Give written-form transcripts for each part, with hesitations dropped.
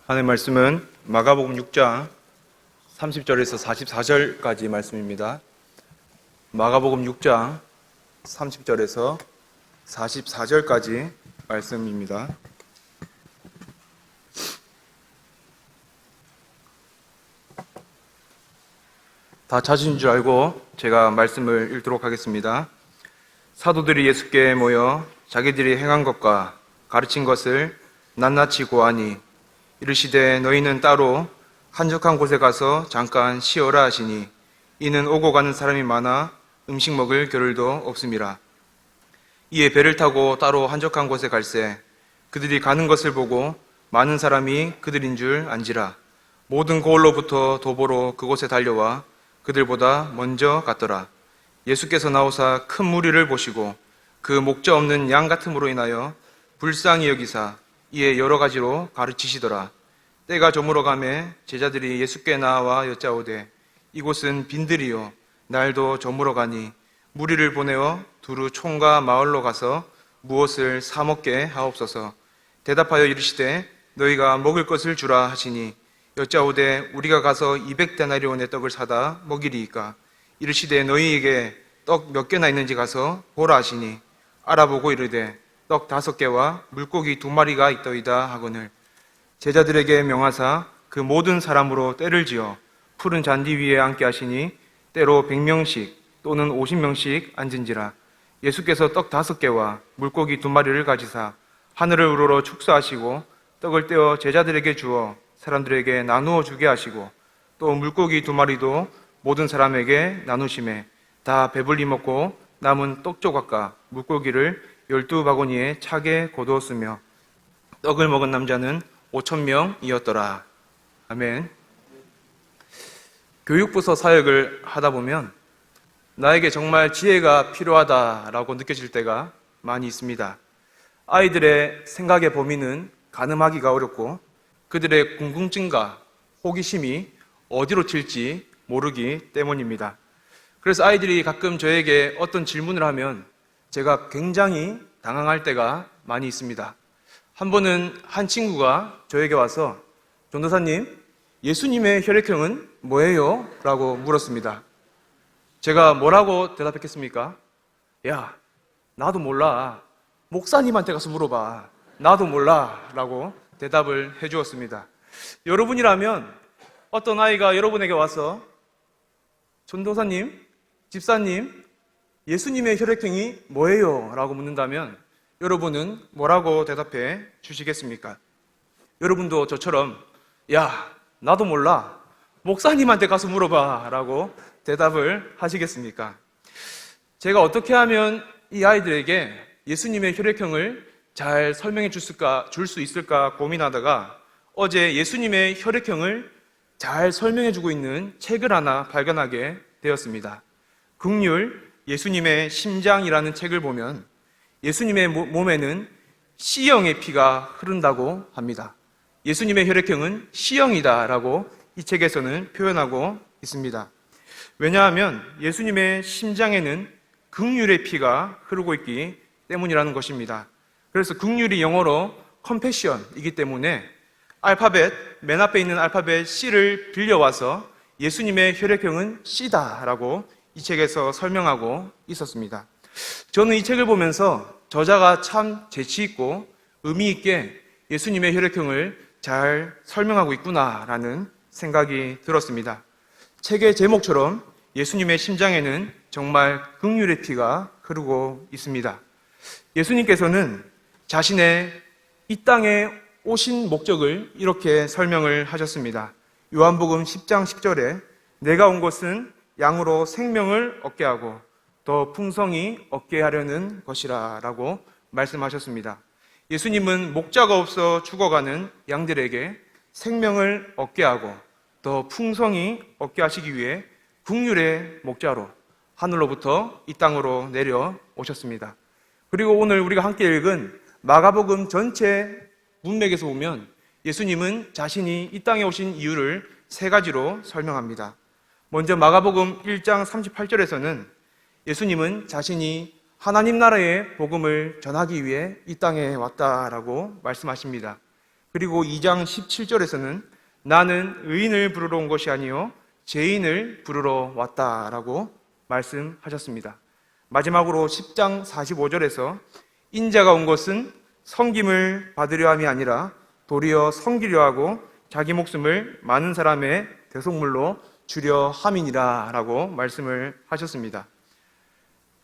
하나님의 말씀은 마가복음 6장 30절에서 44절까지 말씀입니다. 마가복음 6장 30절에서 44절까지 말씀입니다. 다 찾으신 줄 알고 제가 말씀을 읽도록 하겠습니다. 사도들이 예수께 모여 자기들이 행한 것과 가르친 것을 낱낱이 고하니 이르시되 너희는 따로 한적한 곳에 가서 잠깐 쉬어라 하시니 이는 오고 가는 사람이 많아 음식 먹을 겨를도 없음이라. 이에 배를 타고 따로 한적한 곳에 갈새 그들이 가는 것을 보고 많은 사람이 그들인 줄 안지라. 모든 고을로부터 도보로 그곳에 달려와 그들보다 먼저 갔더라. 예수께서 나오사 큰 무리를 보시고 그 목자 없는 양 같음으로 인하여 불쌍히 여기사 이에 여러 가지로 가르치시더라. 때가 저물어가매 제자들이 예수께 나와 여짜오되 이곳은 빈들이요 날도 저물어가니 무리를 보내어 두루 촌과 마을로 가서 무엇을 사 먹게 하옵소서. 대답하여 이르시되 너희가 먹을 것을 주라 하시니 여짜오되 우리가 가서 200데나리온의 떡을 사다 먹이리이까. 이르시되 너희에게 떡 몇 개나 있는지 가서 보라 하시니 알아보고 이르되 떡 5개와 물고기 2마리가 있더이다 하거늘 제자들에게 명하사 그 모든 사람으로 때를 지어 푸른 잔디 위에 앉게 하시니 때로 100명씩 또는 50명씩 앉은지라. 예수께서 떡 5개와 물고기 2마리를 가지사 하늘을 우러러 축사하시고 떡을 떼어 제자들에게 주어 사람들에게 나누어 주게 하시고 또 물고기 2마리도 모든 사람에게 나누심에 다 배불리 먹고 남은 떡 조각과 물고기를 12바구니에 차게 거두었으며 떡을 먹은 남자는 5,000명이었더라. 아멘. 교육부서 사역을 하다 보면 나에게 정말 지혜가 필요하다라고 느껴질 때가 많이 있습니다. 아이들의 생각의 범위는 가늠하기가 어렵고 그들의 궁금증과 호기심이 어디로 튈지 모르기 때문입니다. 그래서 아이들이 가끔 저에게 어떤 질문을 하면 제가 굉장히 당황할 때가 많이 있습니다. 한 번은 한 친구가 저에게 와서 전도사님, 예수님의 혈액형은 뭐예요? 라고 물었습니다. 제가 뭐라고 대답했겠습니까? 야, 나도 몰라. 목사님한테 가서 물어봐. 나도 몰라. 라고 대답을 해주었습니다. 여러분이라면 어떤 아이가 여러분에게 와서 전도사님, 집사님, 예수님의 혈액형이 뭐예요? 라고 묻는다면 여러분은 뭐라고 대답해 주시겠습니까? 여러분도 저처럼 야, 나도 몰라. 목사님한테 가서 물어봐. 라고 대답을 하시겠습니까? 제가 어떻게 하면 이 아이들에게 예수님의 혈액형을 잘 설명해 줄 수 있을까 고민하다가 어제 예수님의 혈액형을 잘 설명해 주고 있는 책을 하나 발견하게 되었습니다. 긍휼 예수님의 심장이라는 책을 보면 예수님의 몸에는 C형의 피가 흐른다고 합니다. 예수님의 혈액형은 C형이다 라고 이 책에서는 표현하고 있습니다. 왜냐하면 예수님의 심장에는 긍휼의 피가 흐르고 있기 때문이라는 것입니다. 그래서 긍휼이 영어로 컴패션이기 때문에 맨 앞에 있는 알파벳 C를 빌려와서 예수님의 혈액형은 C다 라고 이 책에서 설명하고 있었습니다. 저는 이 책을 보면서 저자가 참 재치있고 의미있게 예수님의 혈액형을 잘 설명하고 있구나라는 생각이 들었습니다. 책의 제목처럼 예수님의 심장에는 정말 긍휼의 피가 흐르고 있습니다. 예수님께서는 자신의 이 땅에 오신 목적을 이렇게 설명을 하셨습니다. 요한복음 10장 10절에 내가 온 것은 양으로 생명을 얻게 하고 더 풍성히 얻게 하려는 것이라 라고 말씀하셨습니다. 예수님은 목자가 없어 죽어가는 양들에게 생명을 얻게 하고 더 풍성히 얻게 하시기 위해 긍휼의 목자로 하늘로부터 이 땅으로 내려오셨습니다. 그리고 오늘 우리가 함께 읽은 마가복음 전체 문맥에서 보면 예수님은 자신이 이 땅에 오신 이유를 3가지로 설명합니다. 먼저 마가복음 1장 38절에서는 예수님은 자신이 하나님 나라의 복음을 전하기 위해 이 땅에 왔다라고 말씀하십니다. 그리고 2장 17절에서는 나는 의인을 부르러 온 것이 아니요 죄인을 부르러 왔다라고 말씀하셨습니다. 마지막으로 10장 45절에서 인자가 온 것은 섬김을 받으려 함이 아니라 도리어 섬기려 하고 자기 목숨을 많은 사람의 대속물로 주려 함이니라 라고 말씀을 하셨습니다.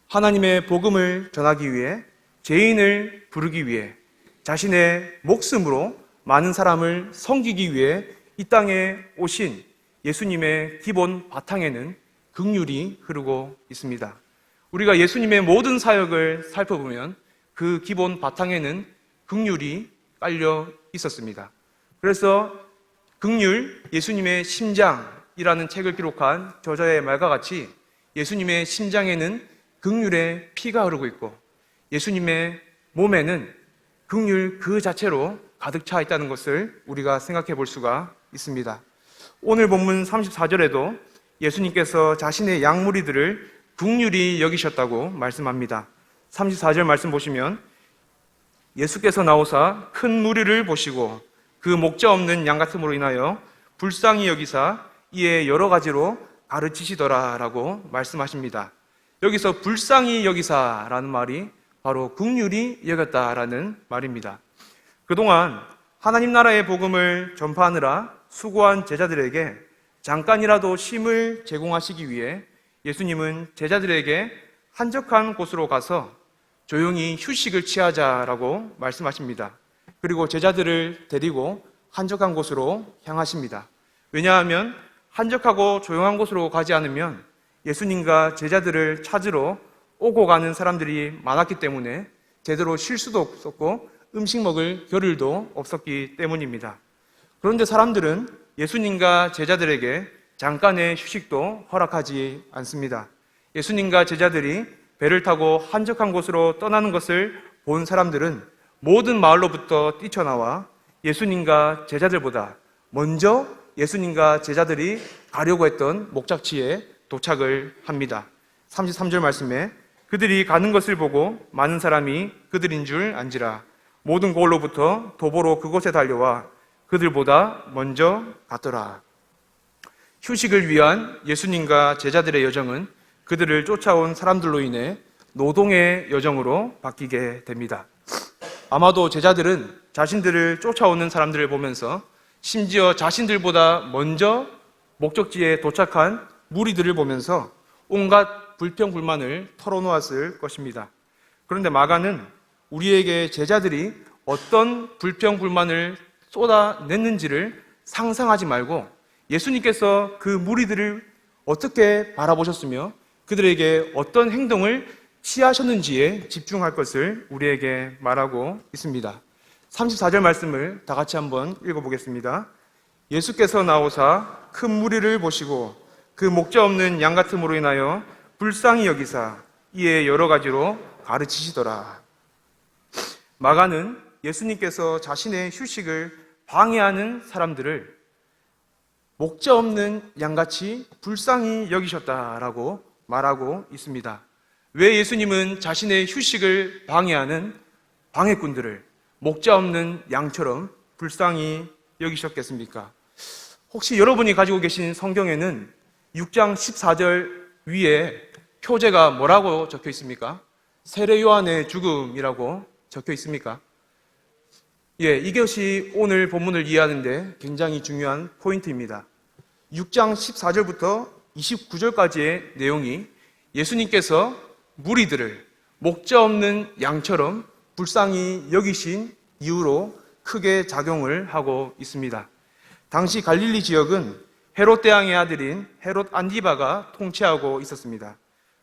하나님의 복음을 전하기 위해, 죄인을 부르기 위해, 자신의 목숨으로 많은 사람을 섬기기 위해 이 땅에 오신 예수님의 기본 바탕에는 긍휼이 흐르고 있습니다. 우리가 예수님의 모든 사역을 살펴보면 그 기본 바탕에는 긍휼이 깔려 있었습니다. 그래서 긍휼, 예수님의 심장이라는 책을 기록한 저자의 말과 같이 예수님의 심장에는 긍휼의 피가 흐르고 있고 예수님의 몸에는 긍휼 그 자체로 가득 차 있다는 것을 우리가 생각해 볼 수가 있습니다. 오늘 본문 34절에도 예수님께서 자신의 양무리들을 긍휼히 여기셨다고 말씀합니다. 34절 말씀 보시면 예수께서 나오사 큰 무리를 보시고 그 목자 없는 양 같음으로 인하여 불쌍히 여기사 이에 여러 가지로 가르치시더라 라고 말씀하십니다. 여기서 불쌍히 여기사라는 말이 바로 긍휼히 여겼다라는 말입니다. 그동안 하나님 나라의 복음을 전파하느라 수고한 제자들에게 잠깐이라도 쉼을 제공하시기 위해 예수님은 제자들에게 한적한 곳으로 가서 조용히 휴식을 취하자라고 말씀하십니다. 그리고 제자들을 데리고 한적한 곳으로 향하십니다. 왜냐하면 한적하고 조용한 곳으로 가지 않으면 예수님과 제자들을 찾으러 오고 가는 사람들이 많았기 때문에 제대로 쉴 수도 없었고 음식 먹을 겨를도 없었기 때문입니다. 그런데 사람들은 예수님과 제자들에게 잠깐의 휴식도 허락하지 않습니다. 예수님과 제자들이 배를 타고 한적한 곳으로 떠나는 것을 본 사람들은 모든 마을로부터 뛰쳐나와 예수님과 제자들보다 먼저 예수님과 제자들이 가려고 했던 목적지에 도착을 합니다. 33절 말씀에 그들이 가는 것을 보고 많은 사람이 그들인 줄 안지라 모든 고을로부터 도보로 그곳에 달려와 그들보다 먼저 갔더라. 휴식을 위한 예수님과 제자들의 여정은 그들을 쫓아온 사람들로 인해 노동의 여정으로 바뀌게 됩니다. 아마도 제자들은 자신들을 쫓아오는 사람들을 보면서 심지어 자신들보다 먼저 목적지에 도착한 무리들을 보면서 온갖 불평불만을 털어놓았을 것입니다. 그런데 마가는 우리에게 제자들이 어떤 불평불만을 쏟아냈는지를 상상하지 말고 예수님께서 그 무리들을 어떻게 바라보셨으며 그들에게 어떤 행동을 취하셨는지에 집중할 것을 우리에게 말하고 있습니다. 34절 말씀을 다 같이 한번 읽어보겠습니다. 예수께서 나오사 큰 무리를 보시고 그 목자 없는 양 같음으로 인하여 불쌍히 여기사 이에 여러 가지로 가르치시더라. 마가는 예수님께서 자신의 휴식을 방해하는 사람들을 목자 없는 양같이 불쌍히 여기셨다라고 말하고 있습니다. 왜 예수님은 자신의 휴식을 방해하는 방해꾼들을 목자 없는 양처럼 불쌍히 여기셨겠습니까? 혹시 여러분이 가지고 계신 성경에는 6장 14절 위에 표제가 뭐라고 적혀 있습니까? 세례 요한의 죽음이라고 적혀 있습니까? 예, 이것이 오늘 본문을 이해하는데 굉장히 중요한 포인트입니다. 6장 14절부터 29절까지의 내용이 예수님께서 무리들을 목자 없는 양처럼 불쌍히 여기신 이유로 크게 작용을 하고 있습니다. 당시 갈릴리 지역은 헤롯 대왕의 아들인 헤롯 안디바가 통치하고 있었습니다.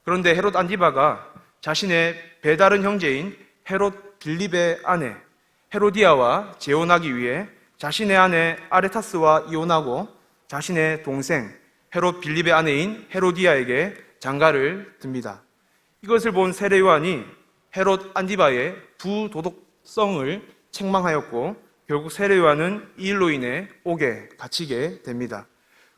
그런데 헤롯 안디바가 자신의 배다른 형제인 헤롯 빌립의 아내 헤로디아와 재혼하기 위해 자신의 아내 아레타스와 이혼하고 자신의 동생 헤롯 빌립의 아내인 헤로디아에게 장가를 듭니다. 이것을 본 세례 요한이 헤롯 안디바의 부도덕성을 책망하였고 결국 세례 요한은 이 일로 인해 옥에 갇히게 됩니다.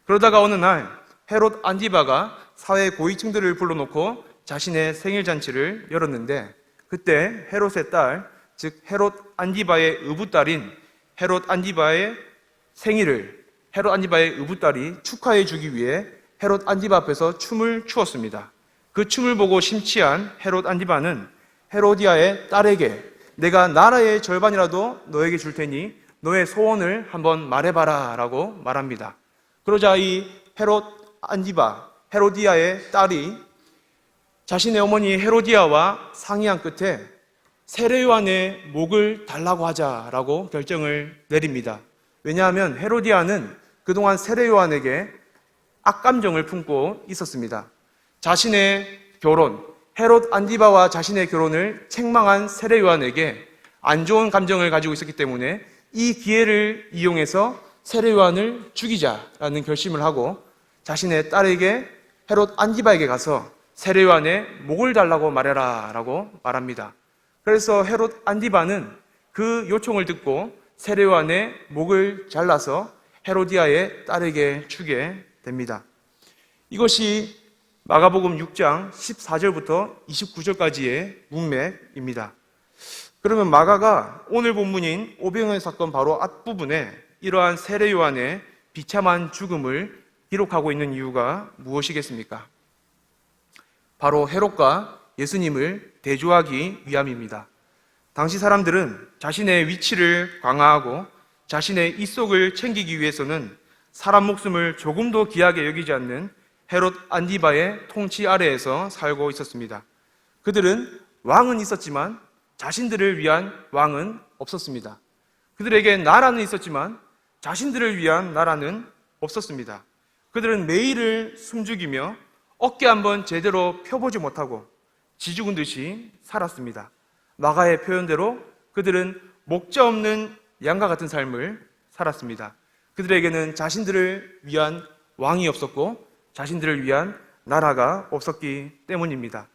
그러다가 어느 날 헤롯 안디바가 사회 고위층들을 불러놓고 자신의 생일잔치를 열었는데 그때 헤롯의 딸, 즉 헤롯 안디바의 의붓딸인 헤롯 안티바의 생일을 헤롯 안티바의 의붓딸이 축하해 주기 위해 헤롯 안티바 앞에서 춤을 추었습니다. 그 춤을 보고 심취한 헤롯 안티바는 헤로디아의 딸에게 내가 나라의 절반이라도 너에게 줄 테니 너의 소원을 한번 말해봐라 라고 말합니다. 그러자 이 헤롯 안티바, 헤로디아의 딸이 자신의 어머니 헤로디아와 상의한 끝에 세례 요한의 목을 달라고 하자라고 결정을 내립니다. 왜냐하면 헤로디아는 그동안 세례 요한에게 악감정을 품고 있었습니다. 자신의 결혼, 헤롯 안티바와 자신의 결혼을 책망한 세례 요한에게 안 좋은 감정을 가지고 있었기 때문에 이 기회를 이용해서 세례 요한을 죽이자라는 결심을 하고 자신의 딸에게 헤롯 안티바에게 가서 세례 요한의 목을 달라고 말해라 라고 말합니다. 그래서 헤롯 안티바는 그 요청을 듣고 세례 요한의 목을 잘라서 헤로디아의 딸에게 주게 됩니다. 이것이 마가복음 6장 14절부터 29절까지의 문맥입니다. 그러면 마가가 오늘 본문인 오병이어 사건 바로 앞부분에 이러한 세례 요한의 비참한 죽음을 기록하고 있는 이유가 무엇이겠습니까? 바로 헤롯과 예수님을 대조하기 위함입니다. 당시 사람들은 자신의 위치를 강화하고 자신의 입속을 챙기기 위해서는 사람 목숨을 조금도 귀하게 여기지 않는 헤롯 안티바의 통치 아래에서 살고 있었습니다. 그들은 왕은 있었지만 자신들을 위한 왕은 없었습니다. 그들에게 나라는 있었지만 자신들을 위한 나라는 없었습니다. 그들은 매일을 숨죽이며 어깨 한번 제대로 펴보지 못하고 지죽은 듯이 살았습니다. 마가의 표현대로 그들은 목자 없는 양과 같은 삶을 살았습니다. 그들에게는 자신들을 위한 왕이 없었고 자신들을 위한 나라가 없었기 때문입니다.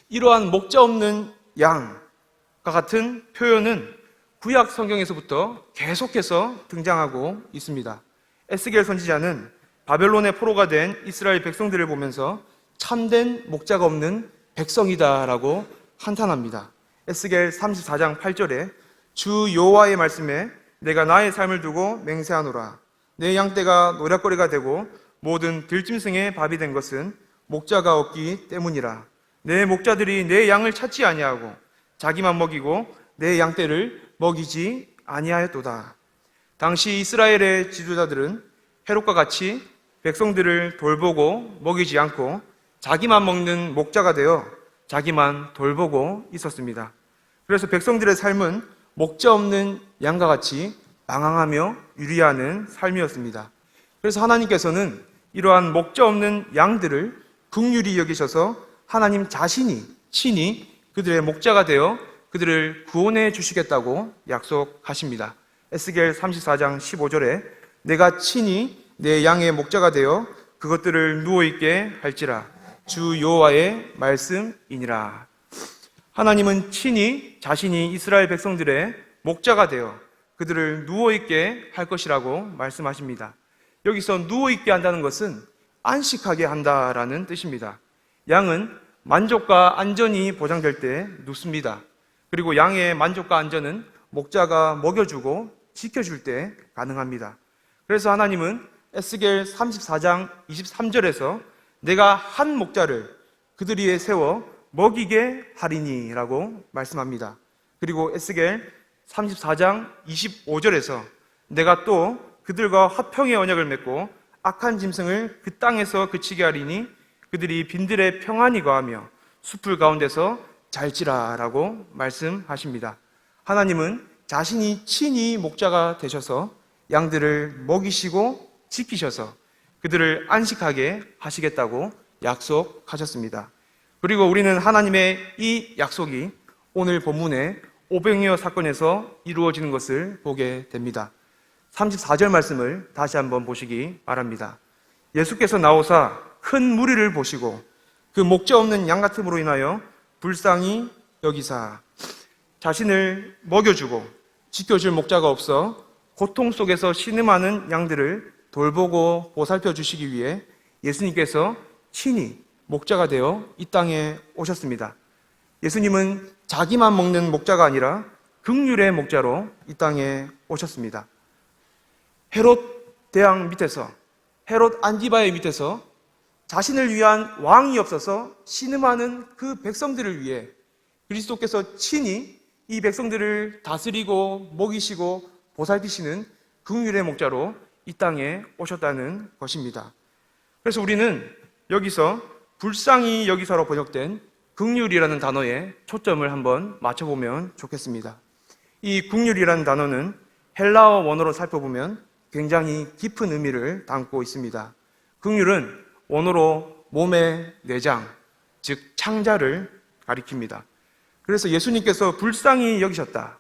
이러한 목자 없는 양과 같은 표현은 구약 성경에서부터 계속해서 등장하고 있습니다. 에스겔 선지자는 바벨론의 포로가 된 이스라엘 백성들을 보면서 참된 목자가 없는 백성이다라고 한탄합니다. 에스겔 34장 8절에 주 여호와의 말씀에 내가 나의 삶을 두고 맹세하노라. 내 양떼가 노략거리가 되고 모든 들짐승의 밥이 된 것은 목자가 없기 때문이라. 내 목자들이 내 양을 찾지 아니하고 자기만 먹이고 내 양떼를 먹이지 아니하였도다. 당시 이스라엘의 지도자들은 헤롯과 같이 백성들을 돌보고 먹이지 않고 자기만 먹는 목자가 되어 자기만 돌보고 있었습니다. 그래서 백성들의 삶은 목자 없는 양과 같이 방황하며 유리하는 삶이었습니다. 그래서 하나님께서는 이러한 목자 없는 양들을 긍휼히 여기셔서 하나님 자신이 친히 그들의 목자가 되어 그들을 구원해 주시겠다고 약속하십니다. 에스겔 34장 15절에 내가 친히 내 양의 목자가 되어 그것들을 누워있게 할지라 주 여호와의 말씀이니라. 하나님은 친히 자신이 이스라엘 백성들의 목자가 되어 그들을 누워있게 할 것이라고 말씀하십니다. 여기서 누워있게 한다는 것은 안식하게 한다라는 뜻입니다. 양은 만족과 안전이 보장될 때 눕습니다. 그리고 양의 만족과 안전은 목자가 먹여주고 지켜줄 때 가능합니다. 그래서 하나님은 에스겔 34장 23절에서 내가 한 목자를 그들 위에 세워 먹이게 하리니 라고 말씀합니다. 그리고 에스겔 34장 25절에서 내가 또 그들과 화평의 언약을 맺고 악한 짐승을 그 땅에서 그치게 하리니 그들이 빈들에 평안히 거하며 숲을 가운데서 잘지라 라고 말씀하십니다. 하나님은 자신이 친히 목자가 되셔서 양들을 먹이시고 지키셔서 그들을 안식하게 하시겠다고 약속하셨습니다. 그리고 우리는 하나님의 이 약속이 오늘 본문의 오병이어 사건에서 이루어지는 것을 보게 됩니다. 34절 말씀을 다시 한번 보시기 바랍니다. 예수께서 나오사 큰 무리를 보시고 그 목자 없는 양 같음으로 인하여 불쌍히 여기사 자신을 먹여주고 지켜줄 목자가 없어 고통 속에서 신음하는 양들을 돌보고 보살펴 주시기 위해 예수님께서 친히 목자가 되어 이 땅에 오셨습니다. 예수님은 자기만 먹는 목자가 아니라 긍휼의 목자로 이 땅에 오셨습니다. 헤롯 대왕 밑에서, 헤롯 안디바의 밑에서 자신을 위한 왕이 없어서 신음하는 그 백성들을 위해 그리스도께서 친히 이 백성들을 다스리고 먹이시고 보살피시는 긍휼의 목자로 이 땅에 오셨다는 것입니다. 그래서 우리는 여기서 불쌍히 여기서로 번역된 긍휼이라는 단어에 초점을 한번 맞춰보면 좋겠습니다. 이 긍휼이라는 단어는 헬라어 원어로 살펴보면 굉장히 깊은 의미를 담고 있습니다. 긍휼은 원어로 몸의 내장, 즉 창자를 가리킵니다. 그래서 예수님께서 불쌍히 여기셨다,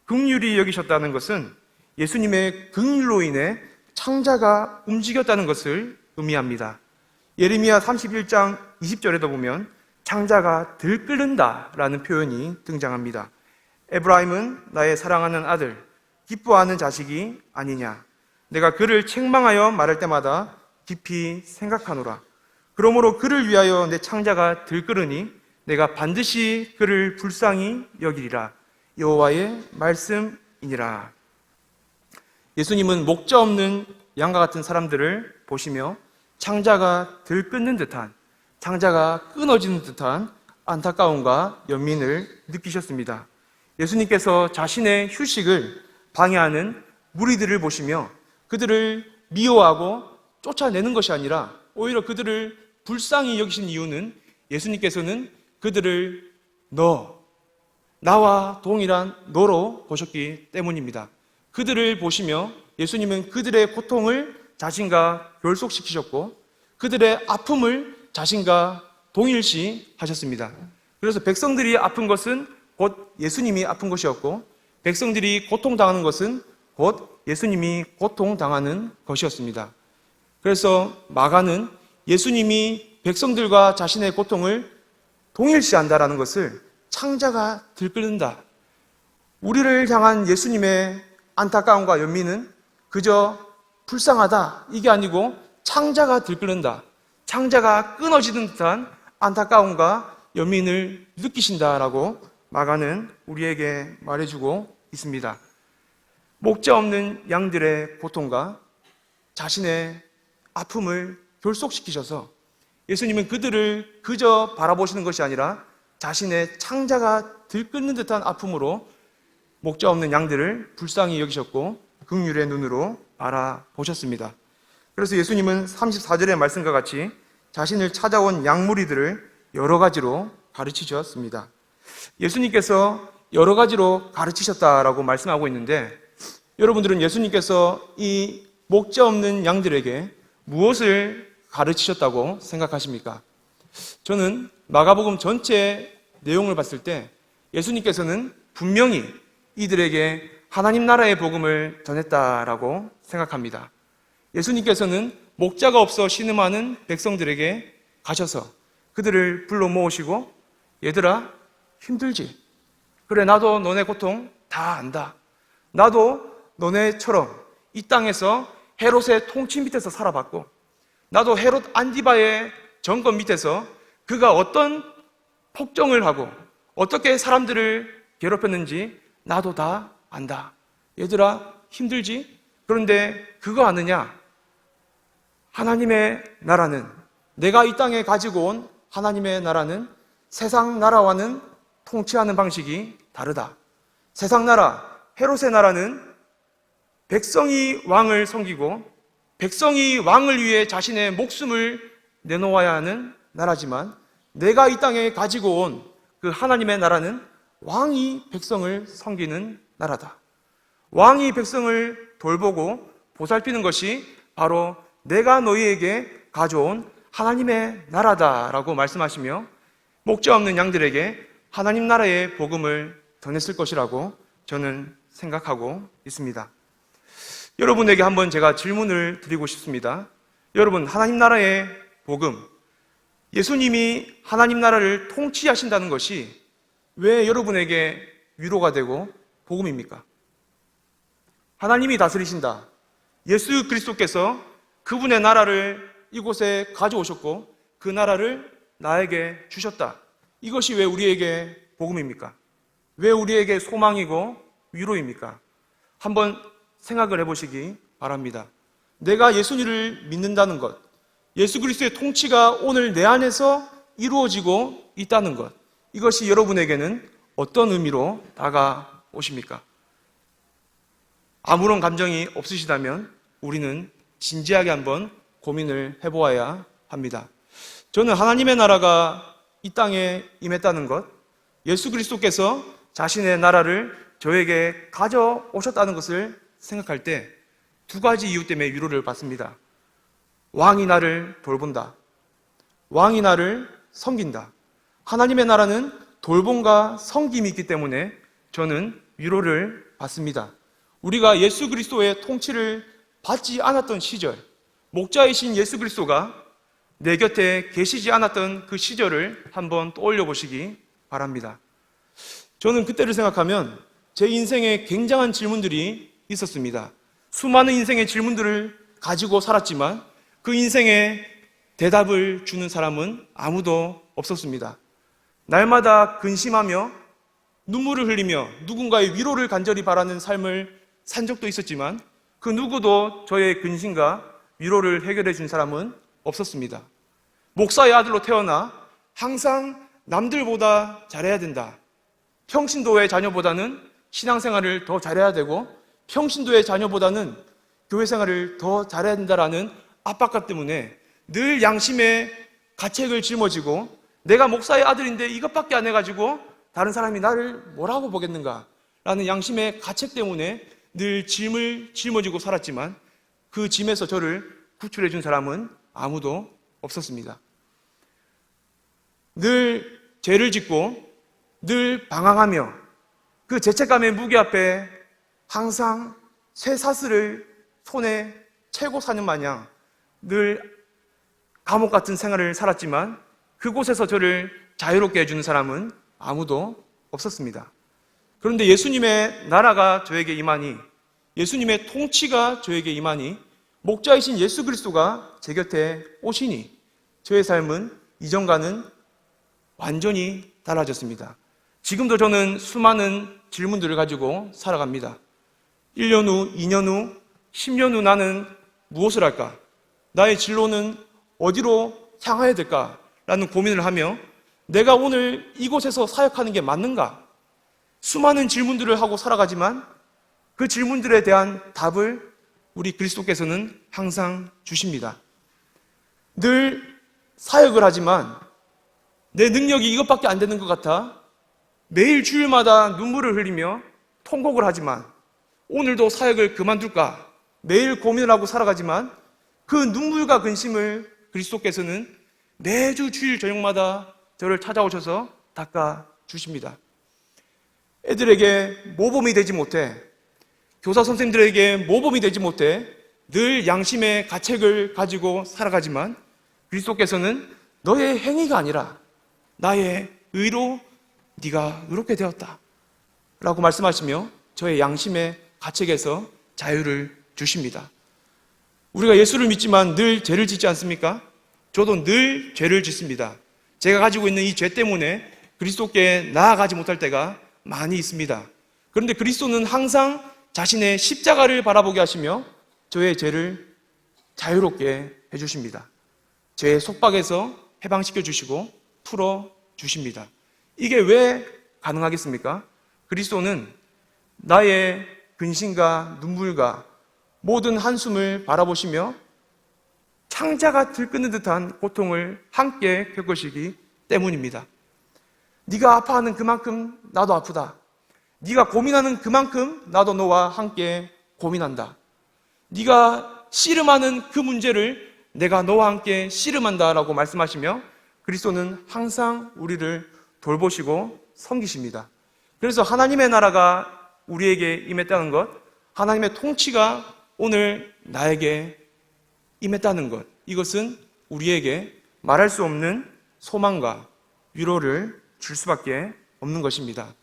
긍휼히 여기셨다는 것은 예수님의 긍휼로 인해 창자가 움직였다는 것을 의미합니다. 예레미야 31장 20절에도 보면 창자가 들끓는다라는 표현이 등장합니다. 에브라임은 나의 사랑하는 아들, 기뻐하는 자식이 아니냐. 내가 그를 책망하여 말할 때마다 깊이 생각하노라. 그러므로 그를 위하여 내 창자가 들끓으니 내가 반드시 그를 불쌍히 여기리라. 여호와의 말씀이니라. 예수님은 목자 없는 양과 같은 사람들을 보시며 창자가 들끓는 듯한, 창자가 끊어지는 듯한 안타까움과 연민을 느끼셨습니다. 예수님께서 자신의 휴식을 방해하는 무리들을 보시며 그들을 미워하고 쫓아내는 것이 아니라 오히려 그들을 불쌍히 여기신 이유는 예수님께서는 그들을 나와 동일한 너로 보셨기 때문입니다. 그들을 보시며 예수님은 그들의 고통을 자신과 결속시키셨고 그들의 아픔을 자신과 동일시 하셨습니다. 그래서 백성들이 아픈 것은 곧 예수님이 아픈 것이었고 백성들이 고통당하는 것은 곧 예수님이 고통당하는 것이었습니다. 그래서 마가는 예수님이 백성들과 자신의 고통을 동일시한다라는 것을 창자가 들끓는다, 우리를 향한 예수님의 안타까움과 연민은 그저 불쌍하다 이게 아니고 창자가 들끓는다, 창자가 끊어지는 듯한 안타까움과 연민을 느끼신다라고 마가는 우리에게 말해주고 있습니다. 목자 없는 양들의 고통과 자신의 아픔을 결속시키셔서 예수님은 그들을 그저 바라보시는 것이 아니라 자신의 창자가 들끓는 듯한 아픔으로 목자 없는 양들을 불쌍히 여기셨고 긍휼의 눈으로 바라보셨습니다. 그래서 예수님은 34절의 말씀과 같이 자신을 찾아온 양무리들을 여러 가지로 가르치셨습니다. 예수님께서 여러 가지로 가르치셨다라고 말씀하고 있는데 여러분들은 예수님께서 이 목자 없는 양들에게 무엇을 가르치셨다고 생각하십니까? 저는 마가복음 전체 내용을 봤을 때 예수님께서는 분명히 이들에게 하나님 나라의 복음을 전했다라고 생각합니다. 예수님께서는 목자가 없어 신음하는 백성들에게 가셔서 그들을 불러 모으시고 얘들아 힘들지? 그래 나도 너네 고통 다 안다. 나도 너네처럼 이 땅에서 헤롯의 통치 밑에서 살아봤고 나도 헤롯 안디바의 정권 밑에서 그가 어떤 폭정을 하고 어떻게 사람들을 괴롭혔는지 나도 다 안다. 얘들아 힘들지? 그런데 그거 아느냐? 하나님의 나라는, 내가 이 땅에 가지고 온 하나님의 나라는 세상 나라와는 통치하는 방식이 다르다. 세상 나라, 헤롯의 나라는 백성이 왕을 섬기고 백성이 왕을 위해 자신의 목숨을 내놓아야 하는 나라지만 내가 이 땅에 가지고 온 그 하나님의 나라는 왕이 백성을 섬기는 나라다. 왕이 백성을 돌보고 보살피는 것이 바로 내가 너희에게 가져온 하나님의 나라다라고 말씀하시며 목자 없는 양들에게 하나님 나라의 복음을 전했을 것이라고 저는 생각하고 있습니다. 여러분에게 한번 제가 질문을 드리고 싶습니다. 여러분, 하나님 나라의 복음, 예수님이 하나님 나라를 통치하신다는 것이 왜 여러분에게 위로가 되고 복음입니까? 하나님이 다스리신다. 예수 그리스도께서 그분의 나라를 이곳에 가져오셨고 그 나라를 나에게 주셨다. 이것이 왜 우리에게 복음입니까? 왜 우리에게 소망이고 위로입니까? 한번 생각을 해보시기 바랍니다. 내가 예수님을 믿는다는 것, 예수 그리스도의 통치가 오늘 내 안에서 이루어지고 있다는 것, 이것이 여러분에게는 어떤 의미로 다가오십니까? 아무런 감정이 없으시다면 우리는 진지하게 한번 고민을 해보아야 합니다. 저는 하나님의 나라가 이 땅에 임했다는 것, 예수 그리스도께서 자신의 나라를 저에게 가져오셨다는 것을 생각할 때 두 가지 이유 때문에 위로를 받습니다. 왕이 나를 돌본다. 왕이 나를 섬긴다. 하나님의 나라는 돌봄과 섬김이 있기 때문에 저는 위로를 받습니다. 우리가 예수 그리스도의 통치를 받지 않았던 시절, 목자이신 예수 그리스도가 내 곁에 계시지 않았던 그 시절을 한번 떠올려 보시기 바랍니다. 저는 그때를 생각하면 제 인생에 굉장한 질문들이 있었습니다. 수많은 인생의 질문들을 가지고 살았지만 그 인생에 대답을 주는 사람은 아무도 없었습니다. 날마다 근심하며 눈물을 흘리며 누군가의 위로를 간절히 바라는 삶을 산 적도 있었지만 그 누구도 저의 근심과 위로를 해결해 준 사람은 없었습니다. 목사의 아들로 태어나 항상 남들보다 잘해야 된다. 평신도의 자녀보다는 신앙생활을 더 잘해야 되고 평신도의 자녀보다는 교회생활을 더 잘해야 된다라는 압박감 때문에 늘 양심의 가책을 짊어지고 내가 목사의 아들인데 이것밖에 안 해가지고 다른 사람이 나를 뭐라고 보겠는가 라는 양심의 가책 때문에 늘 짐을 짊어지고 살았지만 그 짐에서 저를 구출해 준 사람은 아무도 없었습니다. 늘 죄를 짓고 늘 방황하며 그 죄책감의 무게 앞에 항상 쇠사슬을 손에 채고 사는 마냥 늘 감옥 같은 생활을 살았지만 그곳에서 저를 자유롭게 해주는 사람은 아무도 없었습니다. 그런데 예수님의 나라가 저에게 임하니, 예수님의 통치가 저에게 임하니, 목자이신 예수 그리스도가 제 곁에 오시니 저의 삶은 이전과는 완전히 달라졌습니다. 지금도 저는 수많은 질문들을 가지고 살아갑니다. 1년 후, 2년 후, 10년 후 나는 무엇을 할까? 나의 진로는 어디로 향해야 될까? 라는 고민을 하며 내가 오늘 이곳에서 사역하는 게 맞는가? 수많은 질문들을 하고 살아가지만 그 질문들에 대한 답을 우리 그리스도께서는 항상 주십니다. 늘 사역을 하지만 내 능력이 이것밖에 안 되는 것 같아 매일 주일마다 눈물을 흘리며 통곡을 하지만 오늘도 사역을 그만둘까 매일 고민을 하고 살아가지만 그 눈물과 근심을 그리스도께서는 매주 주일 저녁마다 저를 찾아오셔서 닦아주십니다. 애들에게 모범이 되지 못해, 교사 선생님들에게 모범이 되지 못해 늘 양심의 가책을 가지고 살아가지만 그리스도께서는 너의 행위가 아니라 나의 의로 네가 의롭게 되었다 라고 말씀하시며 저의 양심의 가책에서 자유를 주십니다. 우리가 예수를 믿지만 늘 죄를 짓지 않습니까? 저도 늘 죄를 짓습니다. 제가 가지고 있는 이 죄 때문에 그리스도께 나아가지 못할 때가 많이 있습니다. 그런데 그리스도는 항상 자신의 십자가를 바라보게 하시며 저의 죄를 자유롭게 해주십니다. 죄의 속박에서 해방시켜 주시고 풀어 주십니다. 이게 왜 가능하겠습니까? 그리스도는 나의 근심과 눈물과 모든 한숨을 바라보시며 창자가 들끓는 듯한 고통을 함께 겪으시기 때문입니다. 네가 아파하는 그만큼 나도 아프다. 네가 고민하는 그만큼 나도 너와 함께 고민한다. 네가 씨름하는 그 문제를 내가 너와 함께 씨름한다 라고 말씀하시며 그리스도는 항상 우리를 돌보시고 섬기십니다. 그래서 하나님의 나라가 우리에게 임했다는 것, 하나님의 통치가 오늘 나에게 임했다는 것, 이것은 우리에게 말할 수 없는 소망과 위로를 줄 수밖에 없는 것입니다.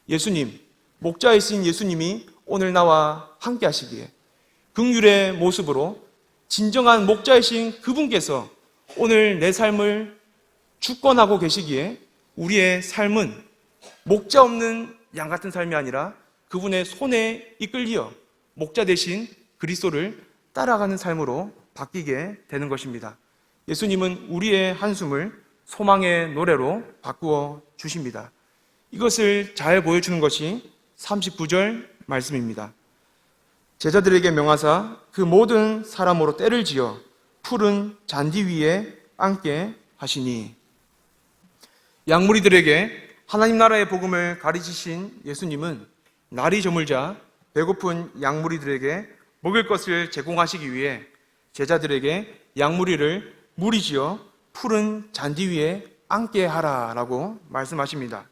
예수님, 목자이신 예수님이 오늘 나와 함께 하시기에 긍휼의 모습으로 진정한 목자이신 그분께서 오늘 내 삶을 주권하고 계시기에 우리의 삶은 목자 없는 양 같은 삶이 아니라 그분의 손에 이끌려 목자 대신 그리스도를 따라가는 삶으로 바뀌게 되는 것입니다. 예수님은 우리의 한숨을 소망의 노래로 바꾸어 주십니다. 이것을 잘 보여주는 것이 39절 말씀입니다. 제자들에게 명하사 그 모든 사람으로 떼를 지어 푸른 잔디 위에 앉게 하시니, 양무리들에게 하나님 나라의 복음을 가르치신 예수님은 날이 저물자 배고픈 양무리들에게 먹을 것을 제공하시기 위해 제자들에게 양무리를 무리지어 푸른 잔디 위에 앉게 하라라고 말씀하십니다.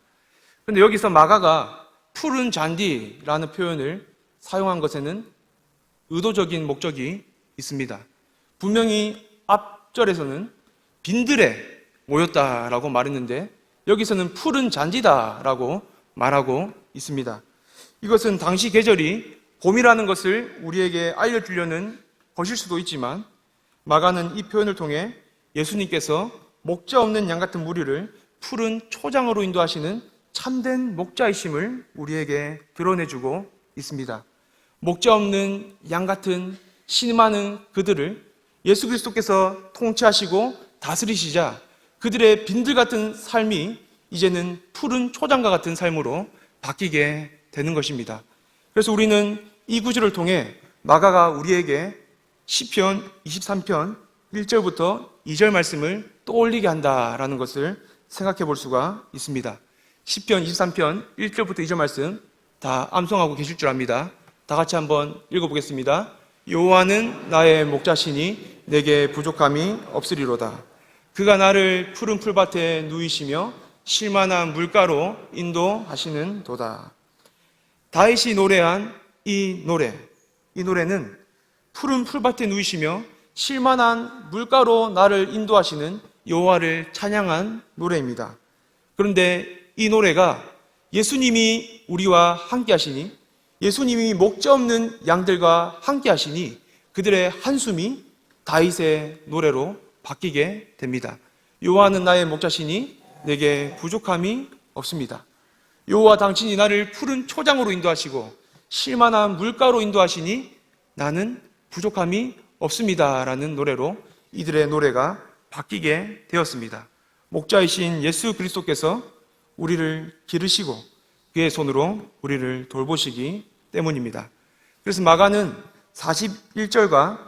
그런데 여기서 마가가 푸른 잔디라는 표현을 사용한 것에는 의도적인 목적이 있습니다. 분명히 앞절에서는 빈들에 모였다라고 말했는데 여기서는 푸른 잔디다라고 말하고 있습니다. 이것은 당시 계절이 봄이라는 것을 우리에게 알려주려는 것일 수도 있지만, 마가는 이 표현을 통해 예수님께서 목자 없는 양 같은 무리를 푸른 초장으로 인도하시는 참된 목자이심을 우리에게 드러내주고 있습니다. 목자 없는 양 같은 신음하는 그들을 예수 그리스도께서 통치하시고 다스리시자 그들의 빈들 같은 삶이 이제는 푸른 초장과 같은 삶으로 바뀌게 되는 것입니다. 그래서 우리는 이 구절을 통해 마가가 우리에게 시편 23편 1절부터 2절 말씀을 떠올리게 한다라는 것을 생각해 볼 수가 있습니다. 시편 23편 1절부터 2절 말씀 다 암송하고 계실 줄 압니다. 다 같이 한번 읽어보겠습니다. 여호와는 나의 목자시니 내게 부족함이 없으리로다. 그가 나를 푸른 풀밭에 누이시며 쉴만한 물가로 인도하시는 도다. 다윗이 노래한 이 노래는 푸른 풀밭에 누이시며 쉴만한 물가로 나를 인도하시는 여호와를 찬양한 노래입니다. 그런데 이 노래가 예수님이 우리와 함께 하시니, 예수님이 목자 없는 양들과 함께 하시니 그들의 한숨이 다윗의 노래로 바뀌게 됩니다. 여호와는 나의 목자시니 내게 부족함이 없습니다. 여호와 당신이 나를 푸른 초장으로 인도하시고 쉴만한 물가로 인도하시니 나는 부족함이 없습니다 라는 노래로 이들의 노래가 바뀌게 되었습니다. 목자이신 예수 그리스도께서 우리를 기르시고 그의 손으로 우리를 돌보시기 때문입니다. 그래서 마가는 41절과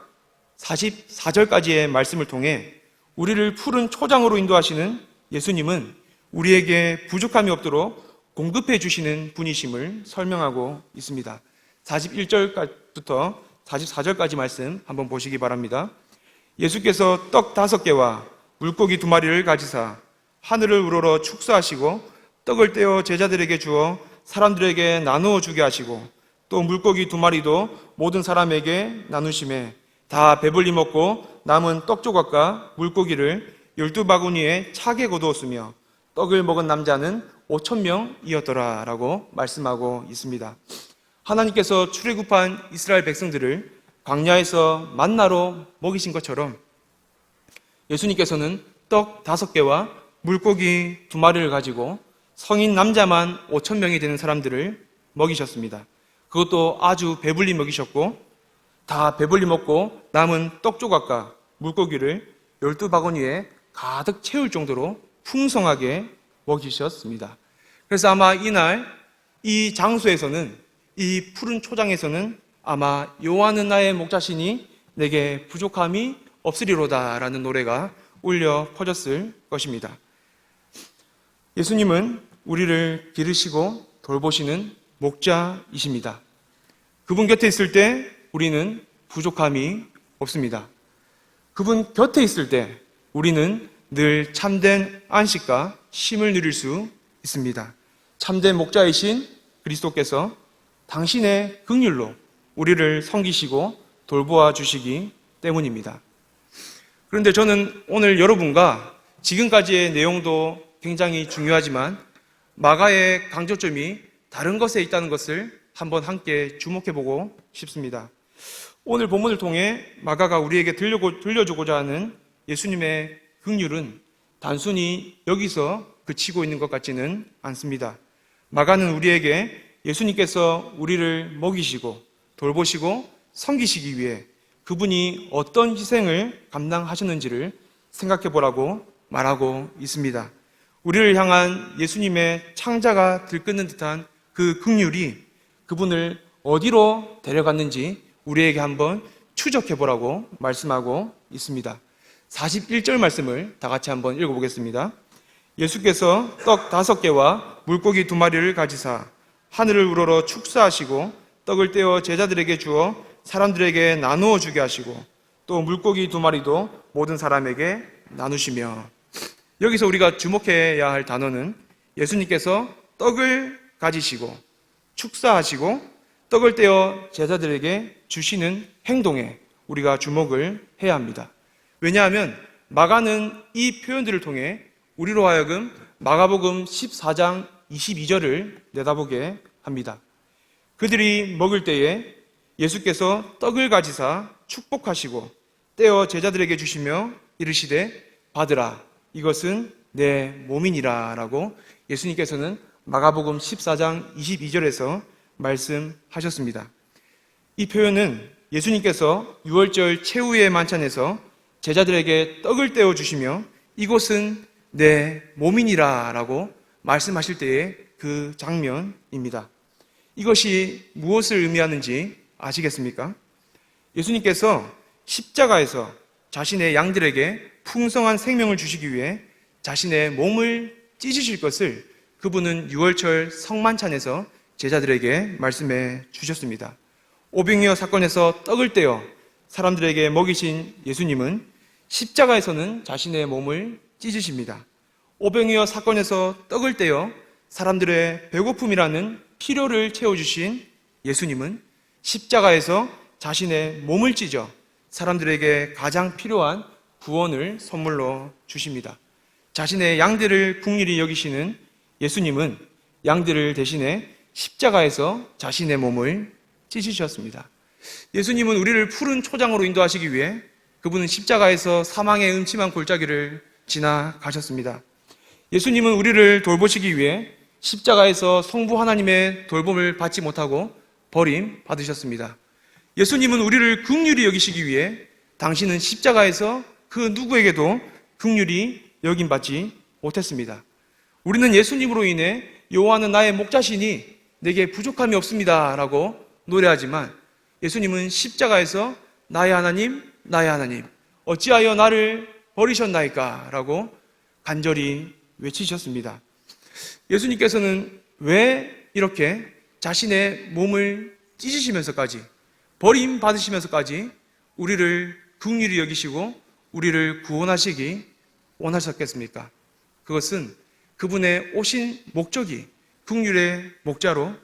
44절까지의 말씀을 통해 우리를 푸른 초장으로 인도하시는 예수님은 우리에게 부족함이 없도록 공급해 주시는 분이심을 설명하고 있습니다. 41절부터 44절까지 말씀 한번 보시기 바랍니다. 예수께서 떡 5개와 물고기 2마리를 가지사 하늘을 우러러 축사하시고 떡을 떼어 제자들에게 주어 사람들에게 나누어 주게 하시고 또 물고기 2마리도 모든 사람에게 나누심에 다 배불리 먹고 남은 떡 조각과 물고기를 12바구니에 차게 거두었으며 떡을 먹은 남자는 5,000명이었더라 라고 말씀하고 있습니다. 하나님께서 출애굽한 이스라엘 백성들을 광야에서 만나로 먹이신 것처럼 예수님께서는 떡 5개와 물고기 2마리를 가지고 성인 남자만 5,000명이 되는 사람들을 먹이셨습니다. 그것도 아주 배불리 먹이셨고 다 배불리 먹고 남은 떡 조각과 물고기를 12바구니에 가득 채울 정도로 풍성하게 먹이셨습니다. 그래서 아마 이날 이 장소에서는, 이 푸른 초장에서는 아마 여호와는 나의 목자시니 내게 부족함이 없으리로다 라는 노래가 울려 퍼졌을 것입니다. 예수님은 우리를 기르시고 돌보시는 목자이십니다. 그분 곁에 있을 때 우리는 부족함이 없습니다. 그분 곁에 있을 때 우리는 늘 참된 안식과 쉼을 누릴 수 있습니다. 참된 목자이신 그리스도께서 당신의 긍휼로 우리를 섬기시고 돌보아 주시기 때문입니다. 그런데 저는 오늘 여러분과 지금까지의 내용도 굉장히 중요하지만 마가의 강조점이 다른 것에 있다는 것을 한번 함께 주목해보고 싶습니다. 오늘 본문을 통해 마가가 우리에게 들려주고자 하는 예수님의 긍휼은 단순히 여기서 그치고 있는 것 같지는 않습니다. 마가는 우리에게 예수님께서 우리를 먹이시고 돌보시고 섬기시기 위해 그분이 어떤 희생을 감당하셨는지를 생각해 보라고 말하고 있습니다. 우리를 향한 예수님의 창자가 들끓는 듯한 그 긍휼이 그분을 어디로 데려갔는지 우리에게 한번 추적해 보라고 말씀하고 있습니다. 41절 말씀을 다 같이 한번 읽어보겠습니다. 예수께서 떡 5개와 물고기 2마리를 가지사 하늘을 우러러 축사하시고 떡을 떼어 제자들에게 주어 사람들에게 나누어 주게 하시고 또 물고기 2마리도 모든 사람에게 나누시며. 여기서 우리가 주목해야 할 단어는 예수님께서 떡을 가지시고 축사하시고 떡을 떼어 제자들에게 주시는 행동에 우리가 주목을 해야 합니다. 왜냐하면 마가는 이 표현들을 통해 우리로 하여금 마가복음 14장 22절을 내다보게 합니다. 그들이 먹을 때에 예수께서 떡을 가지사 축복하시고 떼어 제자들에게 주시며 이르시되 받으라 이것은 내 몸이니라 라고 예수님께서는 마가복음 14장 22절에서 말씀하셨습니다. 이 표현은 예수님께서 유월절 최후의 만찬에서 제자들에게 떡을 떼어 주시며 이곳은 내 몸이니라 라고 말씀하실 때의 그 장면입니다. 이것이 무엇을 의미하는지 아시겠습니까? 예수님께서 십자가에서 자신의 양들에게 풍성한 생명을 주시기 위해 자신의 몸을 찢으실 것을 그분은 유월절 성만찬에서 제자들에게 말씀해 주셨습니다. 오병이어 사건에서 떡을 떼어 사람들에게 먹이신 예수님은 십자가에서는 자신의 몸을 찢으십니다. 오병이어 사건에서 떡을 떼어 사람들의 배고픔이라는 필요를 채워주신 예수님은 십자가에서 자신의 몸을 찢어 사람들에게 가장 필요한 구원을 선물로 주십니다. 자신의 양들을 긍휼히 여기시는 예수님은 양들을 대신해 십자가에서 자신의 몸을 찢으셨습니다. 예수님은 우리를 푸른 초장으로 인도하시기 위해 그분은 십자가에서 사망의 음침한 골짜기를 지나가셨습니다. 예수님은 우리를 돌보시기 위해 십자가에서 성부 하나님의 돌봄을 받지 못하고 버림받으셨습니다. 예수님은 우리를 긍휼히 여기시기 위해 당신은 십자가에서 그 누구에게도 긍휼히 여김받지 못했습니다. 우리는 예수님으로 인해 여호와는 나의 목자시니 내게 부족함이 없습니다 라고 노래하지만 예수님은 십자가에서 나의 하나님, 나의 하나님 어찌하여 나를 버리셨나이까 라고 간절히 외치셨습니다. 예수님께서는 왜 이렇게 자신의 몸을 찢으시면서까지 버림받으시면서까지 우리를 긍휼히 여기시고 우리를 구원하시기 원하셨겠습니까? 그것은 그분의 오신 목적이 긍휼의 목자로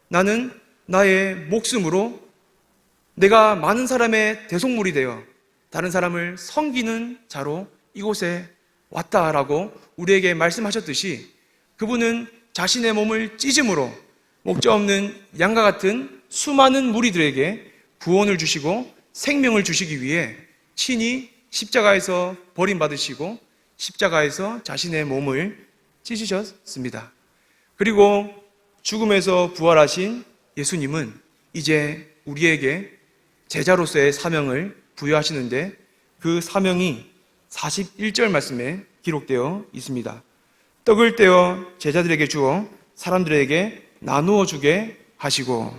나는 나의 목숨으로 내가 많은 사람의 대속물이 되어 다른 사람을 섬기는 자로 이곳에 왔다라고 우리에게 말씀하셨듯이 그분은 자신의 몸을 찢음으로 목자 없는 양과 같은 수많은 무리들에게 구원을 주시고 생명을 주시기 위해 친히 십자가에서 버림받으시고 십자가에서 자신의 몸을 찢으셨습니다. 그리고 죽음에서 부활하신 예수님은 이제 우리에게 제자로서의 사명을 부여하시는데 그 사명이 41절 말씀에 기록되어 있습니다. 떡을 떼어 제자들에게 주어 사람들에게 나누어 주게 하시고.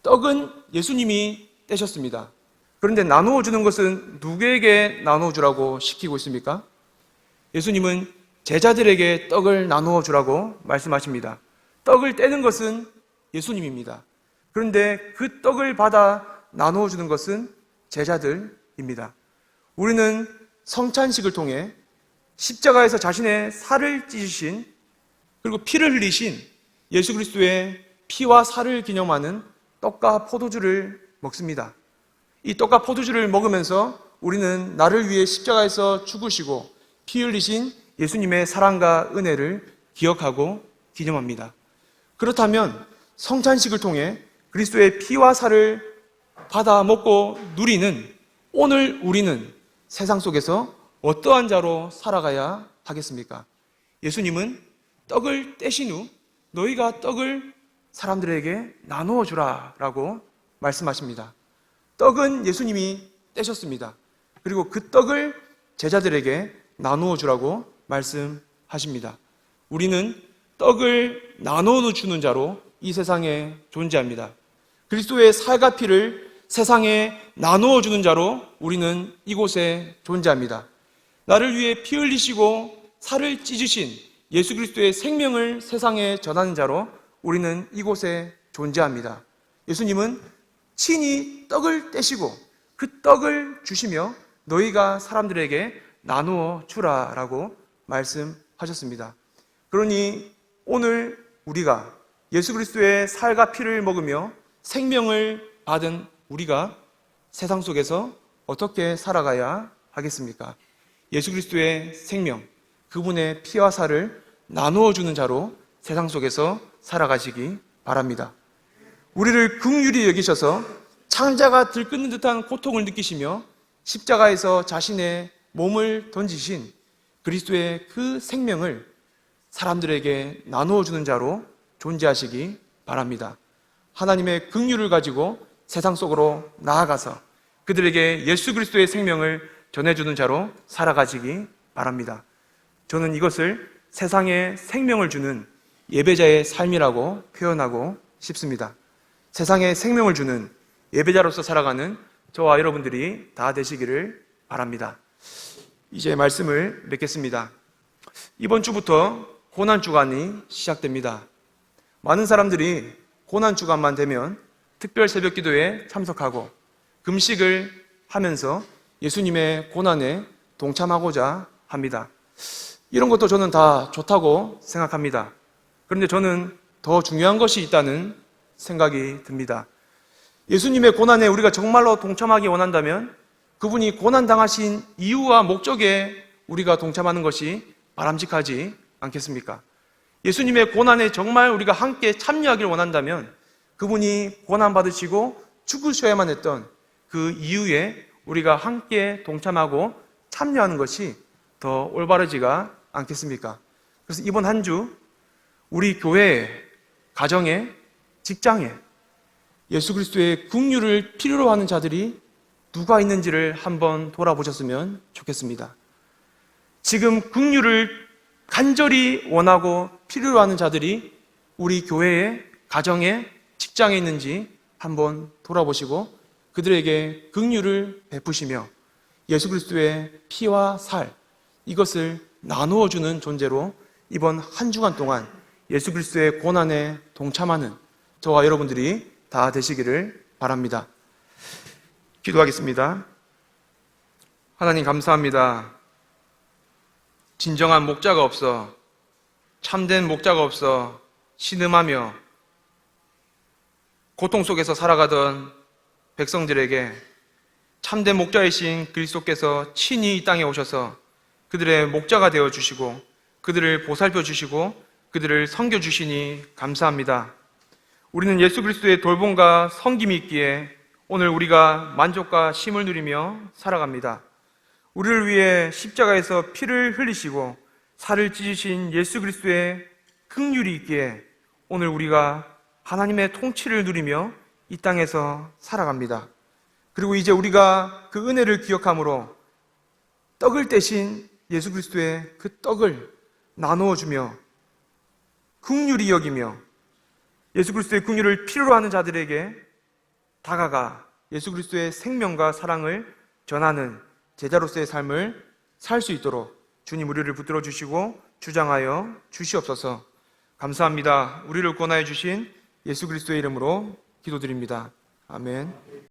떡은 예수님이 떼셨습니다. 그런데 나누어 주는 것은 누구에게 나누어 주라고 시키고 있습니까? 예수님은 제자들에게 떡을 나누어 주라고 말씀하십니다. 떡을 떼는 것은 예수님입니다. 그런데 그 떡을 받아 나누어 주는 것은 제자들입니다. 우리는 성찬식을 통해 십자가에서 자신의 살을 찢으신 그리고 피를 흘리신 예수 그리스도의 피와 살을 기념하는 떡과 포도주를 먹습니다. 이 떡과 포도주를 먹으면서 우리는 나를 위해 십자가에서 죽으시고 피 흘리신 예수님의 사랑과 은혜를 기억하고 기념합니다. 그렇다면 성찬식을 통해 그리스도의 피와 살을 받아 먹고 누리는 오늘 우리는 세상 속에서 어떠한 자로 살아가야 하겠습니까? 예수님은 떡을 떼신 후 너희가 떡을 사람들에게 나누어 주라 라고 말씀하십니다. 떡은 예수님이 떼셨습니다. 그리고 그 떡을 제자들에게 나누어 주라고 말씀하십니다. 우리는 떡을 나누어 주는 자로 이 세상에 존재합니다. 그리스도의 살과 피를 세상에 나누어 주는 자로 우리는 이곳에 존재합니다. 나를 위해 피 흘리시고 살을 찢으신 예수 그리스도의 생명을 세상에 전하는 자로 우리는 이곳에 존재합니다. 예수님은 친히 떡을 떼시고 그 떡을 주시며 너희가 사람들에게 나누어 주라라고 말씀하셨습니다. 그러니 오늘 우리가 예수 그리스도의 살과 피를 먹으며 생명을 받은 우리가 세상 속에서 어떻게 살아가야 하겠습니까? 예수 그리스도의 생명, 그분의 피와 살을 나누어 주는 자로 세상 속에서 살아가시기 바랍니다. 우리를 긍휼히 여기셔서 창자가 들끓는 듯한 고통을 느끼시며 십자가에서 자신의 몸을 던지신 그리스도의 그 생명을 사람들에게 나누어 주는 자로 존재하시기 바랍니다. 하나님의 긍휼을 가지고 세상 속으로 나아가서 그들에게 예수 그리스도의 생명을 전해주는 자로 살아가시기 바랍니다. 저는 이것을 세상에 생명을 주는 예배자의 삶이라고 표현하고 싶습니다. 세상에 생명을 주는 예배자로서 살아가는 저와 여러분들이 다 되시기를 바랍니다. 이제 말씀을 맺겠습니다. 이번 주부터 고난주간이 시작됩니다. 많은 사람들이 고난주간만 되면 특별 새벽 기도에 참석하고 금식을 하면서 예수님의 고난에 동참하고자 합니다. 이런 것도 저는 다 좋다고 생각합니다. 그런데 저는 더 중요한 것이 있다는 생각이 듭니다. 예수님의 고난에 우리가 정말로 동참하기 원한다면 그분이 고난당하신 이유와 목적에 우리가 동참하는 것이 바람직하지 않겠습니까? 예수님의 고난에 정말 우리가 함께 참여하기를 원한다면 그분이 고난받으시고 죽으셔야만 했던 그 이유에 우리가 함께 동참하고 참여하는 것이 더 올바르지가 않겠습니까? 그래서 이번 한 주 우리 교회에, 가정에, 직장에 예수 그리스도의 긍휼을 필요로 하는 자들이 누가 있는지를 한번 돌아보셨으면 좋겠습니다. 지금 긍휼을 간절히 원하고 필요로 하는 자들이 우리 교회에, 가정에, 직장에 있는지 한번 돌아보시고 그들에게 긍휼을 베푸시며 예수 그리스도의 피와 살, 이것을 나누어 주는 존재로 이번 한 주간 동안 예수 그리스도의 고난에 동참하는 저와 여러분들이 다 되시기를 바랍니다. 기도하겠습니다. 하나님 감사합니다. 진정한 목자가 없어, 참된 목자가 없어 신음하며 고통 속에서 살아가던 백성들에게 참된 목자이신 그리스도께서 친히 이 땅에 오셔서 그들의 목자가 되어주시고 그들을 보살펴 주시고 그들을 섬겨 주시니 감사합니다. 우리는 예수 그리스도의 돌봄과 섬김이 있기에 오늘 우리가 만족과 쉼을 누리며 살아갑니다. 우리를 위해 십자가에서 피를 흘리시고 살을 찢으신 예수 그리스도의 긍휼이 있기에 오늘 우리가 하나님의 통치를 누리며 이 땅에서 살아갑니다. 그리고 이제 우리가 그 은혜를 기억함으로 떡을 떼신 예수 그리스도의 그 떡을 나누어 주며 긍휼히 여기며 예수 그리스도의 긍휼을 필요로 하는 자들에게 다가가 예수 그리스도의 생명과 사랑을 전하는 제자로서의 삶을 살 수 있도록 주님 우리를 붙들어 주시고 주장하여 주시옵소서. 감사합니다. 우리를 구원하여 주신 예수 그리스도의 이름으로 기도드립니다. 아멘.